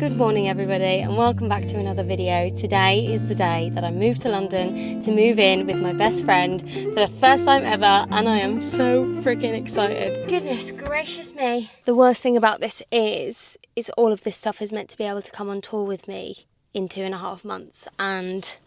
Good morning everybody and welcome back to another video. Today is the day that I moved to London to move in with my best friend for the first time ever, and I am so freaking excited. Goodness gracious me. The worst thing about this is all of this stuff is meant to be able to come on tour with me in 2.5 months, and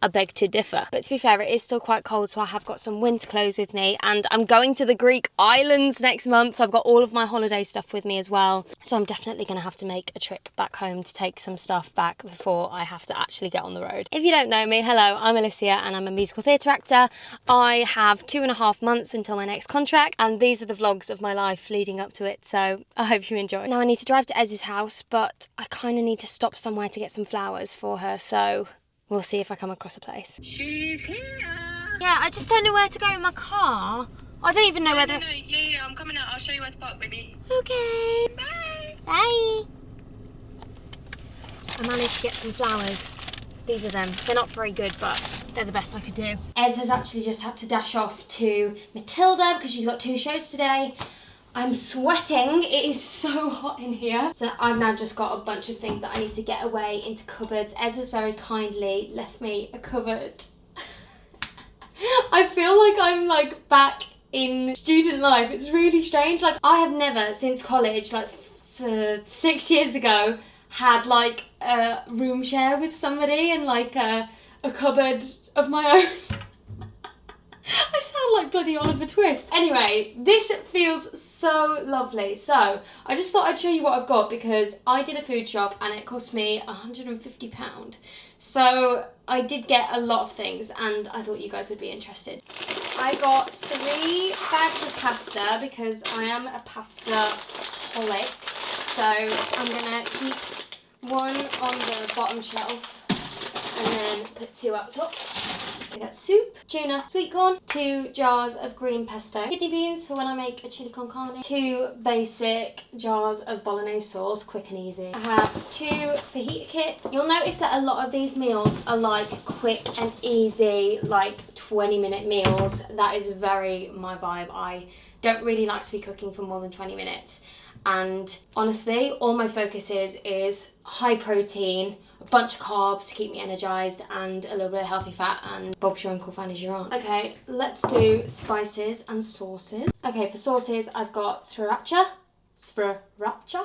I beg to differ. But to be fair, it is still quite cold, so I have got some winter clothes with me, and I'm going to the Greek islands next month, so I've got all of my holiday stuff with me as well. So I'm definitely going to have to make a trip back home to take some stuff back before I have to actually get on the road. If you don't know me, hello, I'm Alicia and I'm a musical theatre actor. I have 2.5 months until my next contract, and these are the vlogs of my life leading up to it, so I hope you enjoy. Now I need to drive to Ez's house, but I kind of need to stop somewhere to get some flowers for her, so we'll see if I come across a place. She's here. Yeah, I just don't know where to go in my car. I don't even know whether... No, yeah, I'm coming out. I'll show you where to park, baby. Okay. Bye. Bye. I managed to get some flowers. These are them. They're not very good, but they're the best I could do. Ez has actually just had to dash off to Matilda because she's got 2 shows today. I'm sweating. It is so hot in here. So I've now just got a bunch of things that I need to get away into cupboards. Ez has very kindly left me a cupboard. I feel like I'm like back in student life. It's really strange. Like I have never since college, like 6 years ago, had like a room share with somebody and like a cupboard of my own. I sound like bloody Oliver Twist. Anyway, this feels so lovely. So I just thought I'd show you what I've got because I did a food shop and it cost me £150. So I did get a lot of things and I thought you guys would be interested. I got 3 bags of pasta because I am a pasta holic. So I'm gonna keep one on the bottom shelf and then put 2 up top. I got soup, tuna, sweet corn, 2 jars of green pesto, kidney beans for when I make a chili con carne, 2 basic jars of bolognese sauce, quick and easy. I have 2 fajita kit. You'll notice that a lot of these meals are like quick and easy, like 20-minute meals. That is very my vibe. I don't really like to be cooking for more than 20 minutes. And honestly, all my focus is high protein, a bunch of carbs to keep me energized, and a little bit of healthy fat, and Bob's your uncle, fan is your aunt. Okay, let's do spices and sauces. Okay, for sauces, I've got sriracha,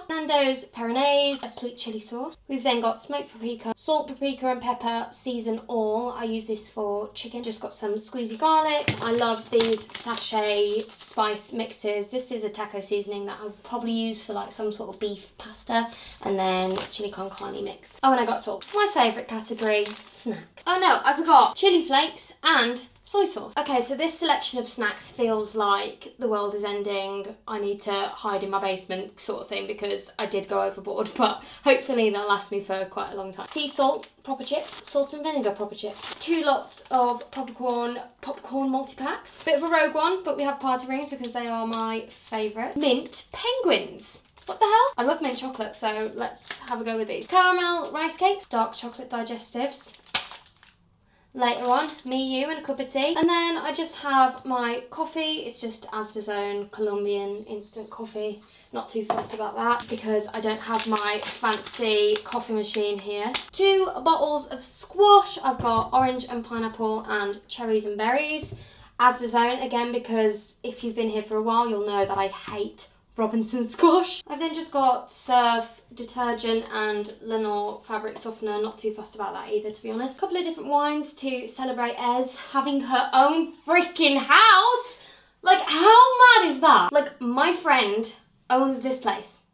Nando's Peronaise, a sweet chili sauce. We've then got smoked paprika, salt, paprika and pepper, season all. I use this for chicken. Just got some squeezy garlic. I love these sachet spice mixes. This is a taco seasoning that I'll probably use for like some sort of beef pasta, and then chili con carne mix. Oh, and I got salt. My favourite category, snacks. Oh no, I forgot chili flakes and soy sauce. Okay, so this selection of snacks feels like the world is ending. I need to hide in my basement sort of thing because I did go overboard, but hopefully they'll last me for quite a long time. Sea salt, proper chips, salt and vinegar proper chips, 2 lots of popcorn multi-packs. Bit of a rogue one, but we have party rings because they are my favourite. Mint penguins. What the hell? I love mint chocolate, so let's have a go with these. Caramel rice cakes, dark chocolate digestives. Later on, me, you and a cup of tea. And then I just have my coffee. It's just Asda's own Colombian instant coffee. Not too fussed about that because I don't have my fancy coffee machine here. 2 bottles of squash. I've got orange and pineapple and cherries and berries. Asda's own, again, because if you've been here for a while, you'll know that I hate Robinson squash. I've then just got Surf detergent and Lenore fabric softener. Not too fussed about that either, to be honest. A couple of different wines to celebrate Ez having her own freaking house. Like, how mad is that? Like, my friend owns this place.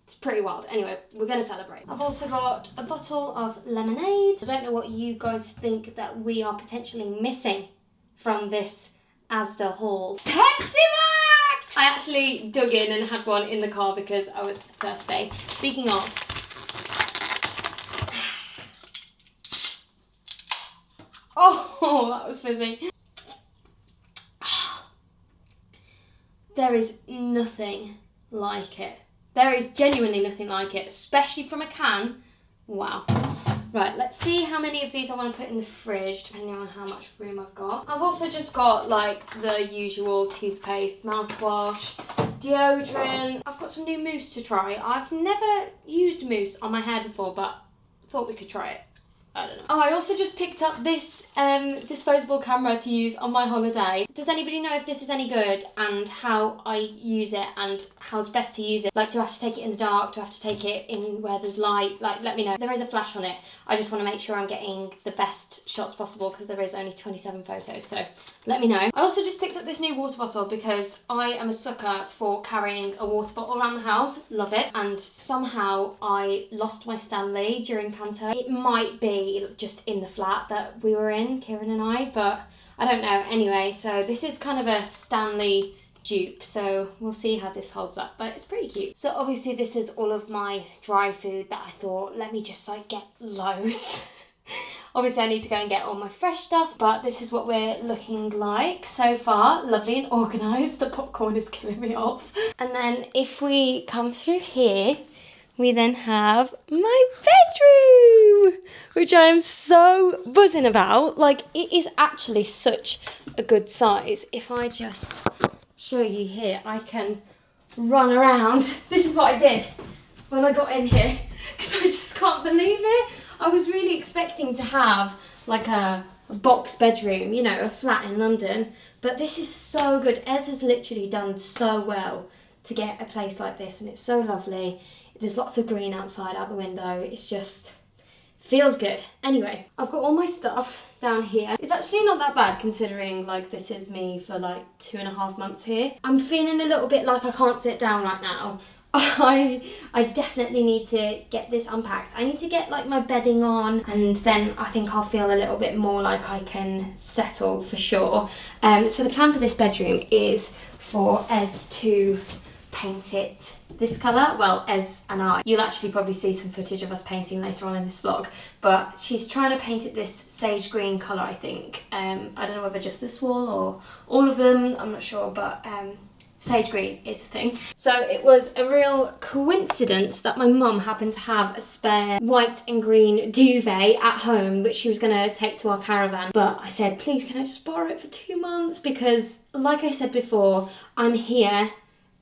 It's pretty wild. Anyway, we're gonna celebrate. I've also got a bottle of lemonade. I don't know what you guys think that we are potentially missing from this Asda haul. Pepsi Max! I actually dug in and had one in the car because I was thirsty. Speaking of, oh, that was fizzy. There is nothing like it. There is genuinely nothing like it, especially from a can. Wow. Right, let's see how many of these I want to put in the fridge, depending on how much room I've got. I've also just got, like, the usual toothpaste, mouthwash, deodorant. I've got some new mousse to try. I've never used mousse on my hair before, but thought we could try it. I don't know. Oh, I also just picked up this disposable camera to use on my holiday. Does anybody know if this is any good and how I use it and how's best to use it? Like, do I have to take it in the dark? Do I have to take it in where there's light? Like, let me know. There is a flash on it. I just want to make sure I'm getting the best shots possible because there is only 27 photos, so let me know. I also just picked up this new water bottle because I am a sucker for carrying a water bottle around the house. Love it. And somehow I lost my Stanley during Panto. It might be just in the flat that we were in, Kieran and I, but I don't know. Anyway, so this is kind of a Stanley dupe, so we'll see how this holds up, but it's pretty cute. So obviously this is all of my dry food that I thought, let me just like get loads. Obviously I need to go and get all my fresh stuff, but this is what we're looking like so far. Lovely and organised. The popcorn is killing me off. And then if we come through here, we then have my bedroom, which I am so buzzing about. Like, it is actually such a good size. If I just show you here, I can run around. This is what I did when I got in here, because I just can't believe it. I was really expecting to have like a box bedroom, you know, a flat in London, but this is so good. Ez has literally done so well to get a place like this, and it's so lovely. There's lots of green outside out the window. It's just feels good. Anyway, I've got all my stuff down here. It's actually not that bad considering like this is me for like 2.5 months here. I'm feeling a little bit like I can't sit down right now. I definitely need to get this unpacked. I need to get like my bedding on, and then I think I'll feel a little bit more like I can settle for sure. So the plan for this bedroom is for Ez to paint it this colour. Well, Ez and I. You'll actually probably see some footage of us painting later on in this vlog, but she's trying to paint it this sage green colour, I think. I don't know whether just this wall or all of them, I'm not sure, but sage green is the thing. So it was a real coincidence that my mum happened to have a spare white and green duvet at home, which she was going to take to our caravan. But I said, please, can I just borrow it for 2 months? Because like I said before, I'm here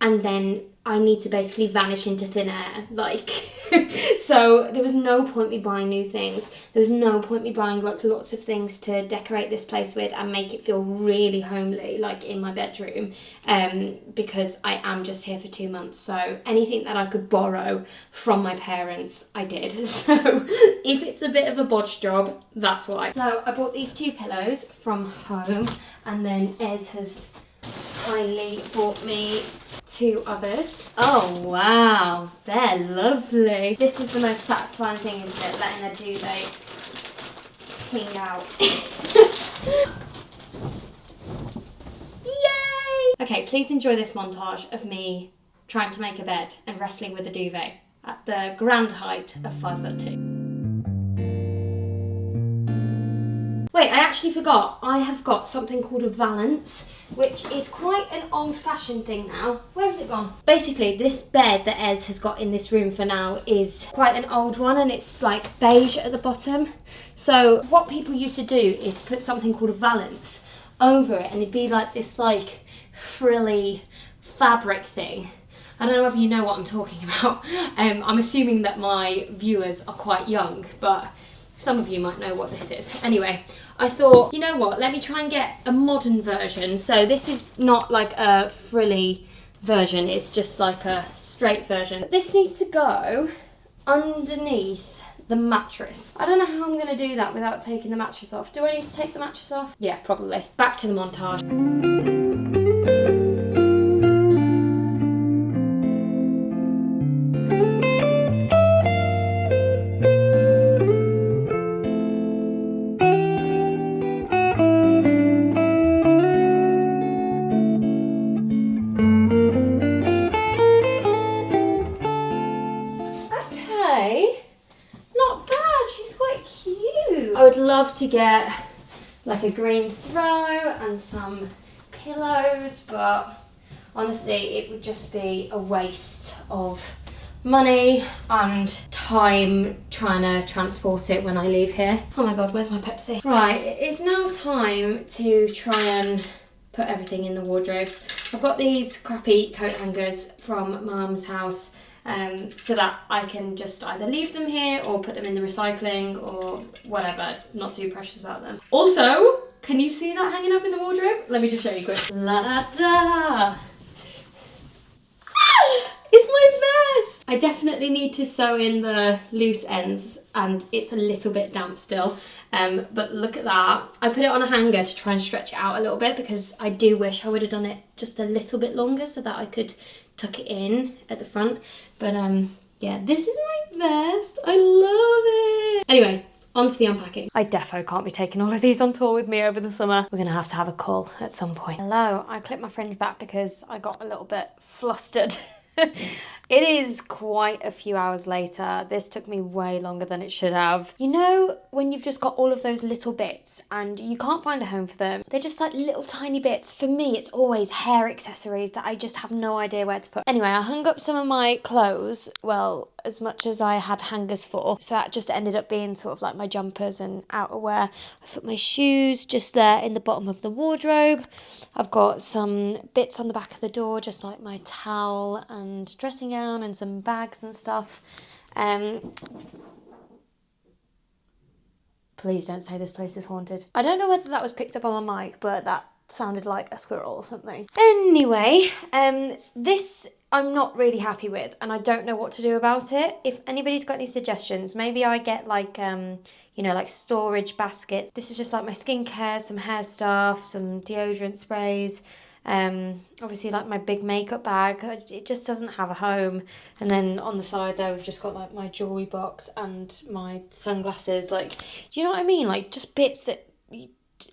and then I need to basically vanish into thin air, like, so there was no point me buying new things. There was no point me buying like lots of things to decorate this place with and make it feel really homely, like in my bedroom, because I am just here for 2 months. So anything that I could borrow from my parents, I did. So if it's a bit of a bodge job, that's why. So I bought these 2 pillows from home, and then Ez has kindly bought me 2 others. Oh wow, they're lovely. This is the most satisfying thing, isn't it? Letting a duvet ping out. Yay! Okay, please enjoy this montage of me trying to make a bed and wrestling with a duvet at the grand height of 5'2". Wait, I actually forgot. I have got something called a valance, which is quite an old-fashioned thing now. Where has it gone? Basically, this bed that Ez has got in this room for now is quite an old one, and it's like beige at the bottom. So what people used to do is put something called a valance over it, and it'd be like this like frilly fabric thing. I don't know if you know what I'm talking about. I'm assuming that my viewers are quite young, but some of you might know what this is. Anyway, I thought, you know what, let me try and get a modern version. So this is not like a frilly version, it's just like a straight version. But this needs to go underneath the mattress. I don't know how I'm going to do that without taking the mattress off. Do I need to take the mattress off? Yeah, probably. Back to the montage. I would love to get like a green throw and some pillows, but honestly it would just be a waste of money and time trying to transport it when I leave here. Oh my god, where's my Pepsi? Right, it is now time to try and put everything in the wardrobes. I've got these crappy coat hangers from Mum's house so that I can just either leave them here or put them in the recycling or whatever. Not too precious about them. Also, can you see that hanging up in the wardrobe? Let me just show you quick. La da da! It's my vest! I definitely need to sew in the loose ends and it's a little bit damp still. But look at that. I put it on a hanger to try and stretch it out a little bit because I do wish I would have done it just a little bit longer so that I could tuck it in at the front. But yeah, this is my vest. I love it. Anyway, on to the unpacking. I defo can't be taking all of these on tour with me over the summer. We're gonna have to have a call at some point. Hello, I clipped my fringe back because I got a little bit flustered. It is quite a few hours later. This took me way longer than it should have. You know when you've just got all of those little bits and you can't find a home for them? They're just like little tiny bits. For me, it's always hair accessories that I just have no idea where to put. Anyway, I hung up some of my clothes, well, as much as I had hangers for. So that just ended up being sort of like my jumpers and outerwear. I put my shoes just there in the bottom of the wardrobe. I've got some bits on the back of the door, just like my towel and dressing gown and some bags and stuff. Please don't say this place is haunted. I don't know whether that was picked up on my mic, but that sounded like a squirrel or something. Anyway, this I'm not really happy with and I don't know what to do about it. If anybody's got any suggestions, maybe I get like, you know, like storage baskets. This is just like my skincare, some hair stuff, some deodorant sprays. Obviously like my big makeup bag, it just doesn't have a home. And then on the side there we've just got like my jewellery box and my sunglasses. Like, do you know what I mean? Like just bits that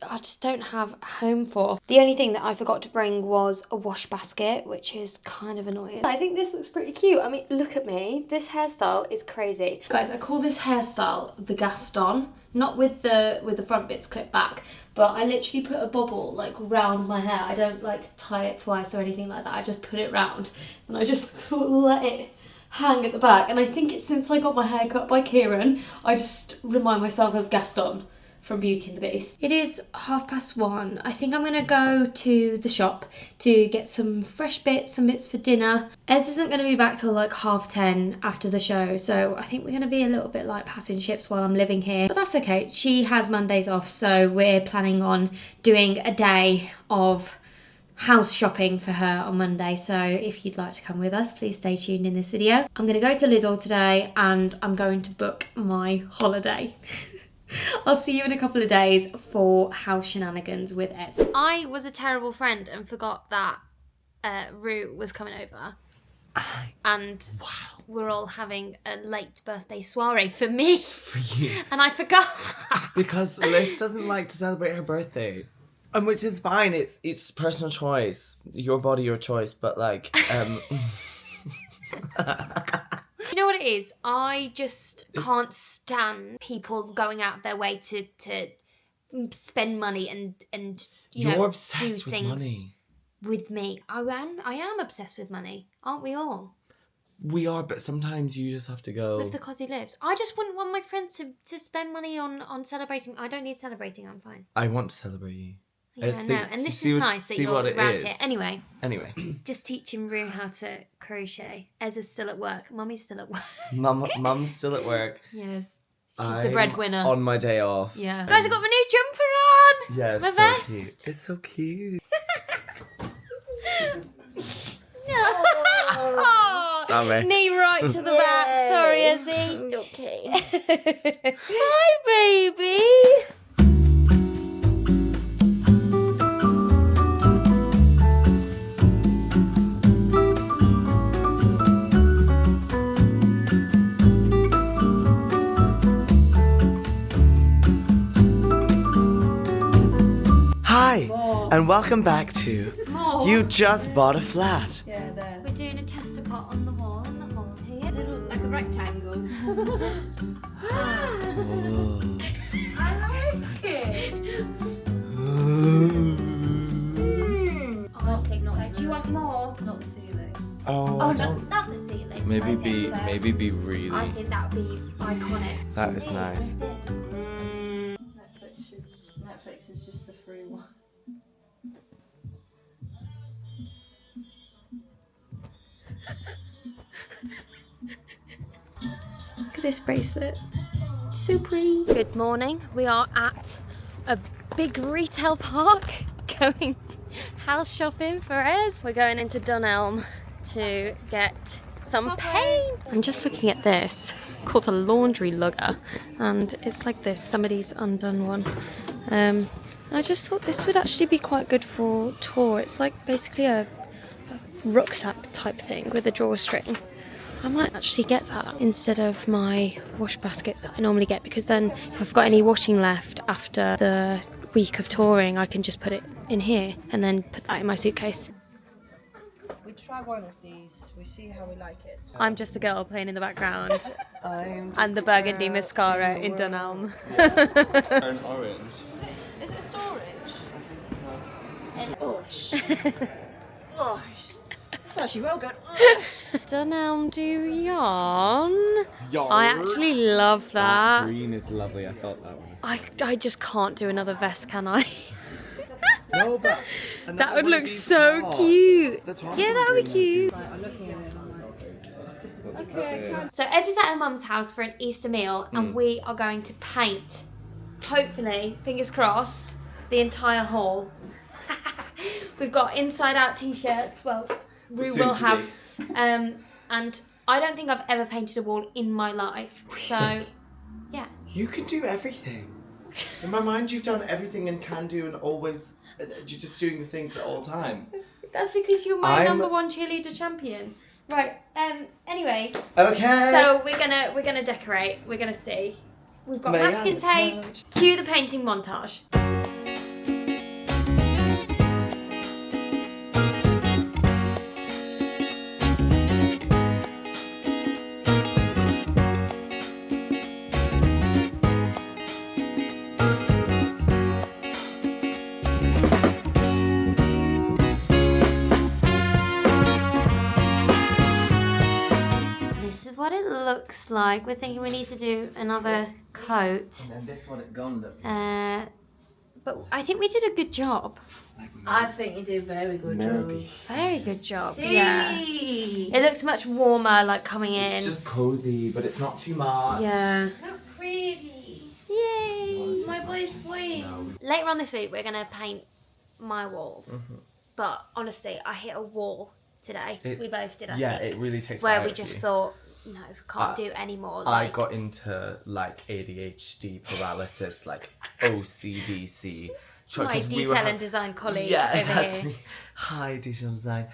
I just don't have a home for. The only thing that I forgot to bring was a wash basket, which is kind of annoying. I think this looks pretty cute. I mean, look at me. This hairstyle is crazy. Guys, I call this hairstyle the Gaston. Not with the front bits clipped back, but I literally put a bobble like round my hair. I don't like tie it twice or anything like that. I just put it round and I just sort of let it hang at the back. And I think it's since I got my hair cut by Kieran, I just remind myself of Gaston from Beauty and the Beast. It is 1:30. I think I'm gonna go to the shop to get some fresh bits, some bits for dinner. Ez isn't gonna be back till like 10:30 after the show, so I think we're gonna be a little bit like passing ships while I'm living here. But that's okay, she has Mondays off, so we're planning on doing a day of house shopping for her on Monday. So if you'd like to come with us, please stay tuned in this video. I'm gonna go to Lidl today and I'm going to book my holiday. I'll see you in a couple of days for house shenanigans with Ez. I was a terrible friend and forgot that Rue was coming over. And wow, we're all having a late birthday soiree for me. For you. And I forgot. Because Liz doesn't like to celebrate her birthday. And which is fine, it's personal choice. Your body, your choice, but like You know what it is? I just can't stand people going out of their way to spend money and you know, obsessed do with things money. With me. I am obsessed with money. Aren't we all? We are, but sometimes you just have to go. With the cosy lives. I just wouldn't want my friends to spend money on celebrating. I don't need celebrating, I'm fine. I want to celebrate you. Yeah, I know. And this is nice that you're around here. Anyway. Just teaching Rue how to crochet. Ezra's still at work. Mummy's still at work. Mum's still at work. Yes. She's the breadwinner. On my day off. Yeah. Guys, I got my new jumper on! Yeah, it's my so vest. cute. It's so cute. Oh, knee right to the back. Sorry, Ezzy. Okay. Hi, baby. Hi, and welcome back to You Just Bought a Flat. Yeah, there. We're doing a tester pot on the wall in the hall here. They look like a rectangle. I like it. I think so. Do you want more? Not the ceiling. Oh, Oh, not the ceiling. maybe be really. I think that would be iconic. That is nice. Netflix is just the free one. this bracelet. So pretty. Good morning. We are at a big retail park going house shopping for us. We're going into Dunelm to get some paint. I'm just looking at this called a laundry lugger, and it's like this, somebody's undone one. I just thought this would actually be quite good for tour. It's like basically a rucksack type thing with a drawstring. I might actually get that instead of my wash baskets that I normally get, because then if I've got any washing left after the week of touring, I can just put it in here and then put that in my suitcase. We try one of these, we see how we like it. I'm just a girl playing in the background and the burgundy mascara in Dunelm. An orange. Is it storage? Oh. It's actually well good. Dunelm do yarn. I actually love that. Green is lovely. I thought that was. I just can't do another vest, can I? No, but That would look so cute. Yeah, that would be cute. I'm looking at it, I'm like, okay, So Ez is at her mum's house for an Easter meal, and we are going to paint, hopefully, fingers crossed, the entire hall. We've got inside out t-shirts, well, we will have, and I don't think I've ever painted a wall in my life, so yeah. You can do everything. In my mind, you've done everything and can do, and always you're just doing the things at all times. That's because you're my number one cheerleader champion. Right, anyway. Okay. So we're gonna decorate, we're gonna see. We've got masking tape, cue the painting montage. What it looks like. We're thinking we need to do another coat. And this one, it gone. But I think we did a good job. I think you did a very good job. Very good job. See? Yeah. It looks much warmer, like coming in. It's just cozy, but it's not too much. Yeah. Look pretty. Yay. My boy's boy. No. Later on this week, we're gonna paint my walls. But honestly, I hit a wall today. We both did. I think. It really takes. Where it we out just of you. thought, no, can't do any more. I got into like ADHD paralysis, like OCDC. My detail and design colleague Yeah, over that's here. me. Hi, detail design.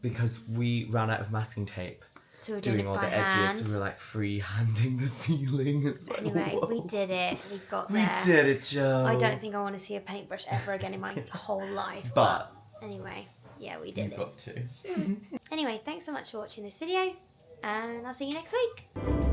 Because we ran out of masking tape. So we're Doing it all by the edges, hand. so we were like free-handing the ceiling. It's like, Anyway, we whoa. did it. We got We there. did it, Joe. I don't think I want to see a paintbrush ever again in my whole life. But anyway, yeah, we you did it. got to. Anyway, thanks so much for watching this video, and I'll see you next week.